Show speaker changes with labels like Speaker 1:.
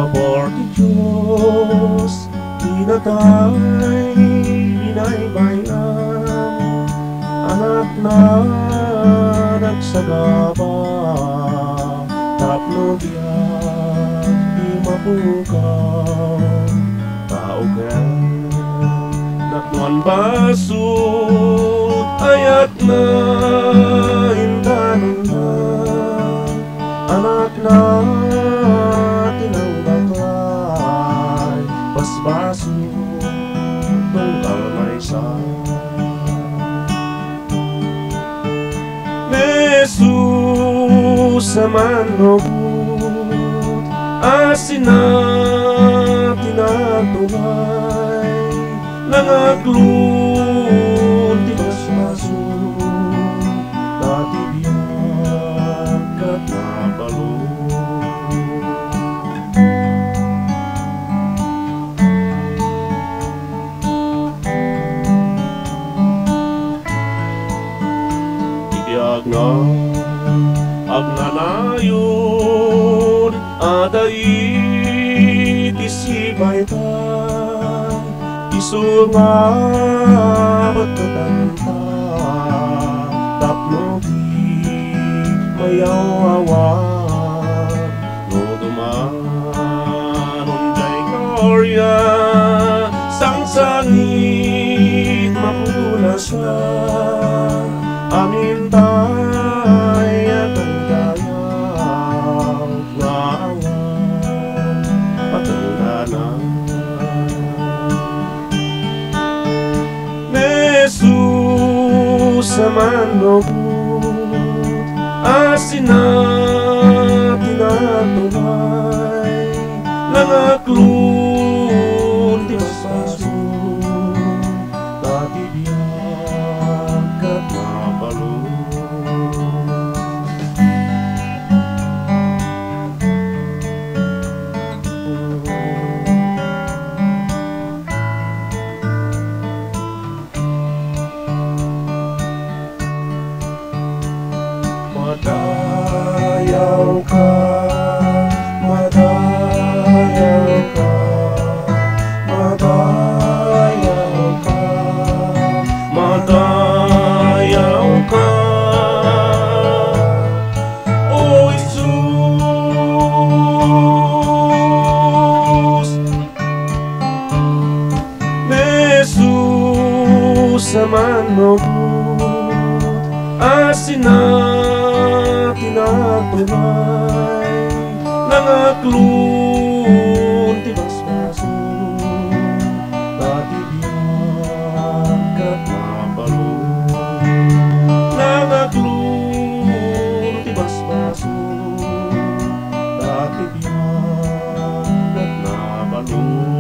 Speaker 1: Pabor ni Diyos, pinatay, binaybayan, anak na nagsagaba, tapno diyan, di mabukaw, tao ka, naknuan basut, ayat na, hindanon na, anak na, basbaso tungkal maysa Jesus sa manubot asin na tinatuhay nangaglun di basbaso dati biyag kat nabalo agnanayon adai tisibaitan isungabat katanta tapno di mayawawan no dumanon jay gloria sangsangit mapunas na amin tayo tandayang gawan patanggalan Jesus sa manubot asin na tinatuhay nangaklun di basbaso dati biyag kat mabalo madayaw ka, madayaw ka, madayaw ka, madayaw ka, O Jesus, Jesus sa manubot asin na tinatuhay nangaklun ti basbaso dati biyag kat nabalo nangaklun ti basbaso dati biyag kat nabalo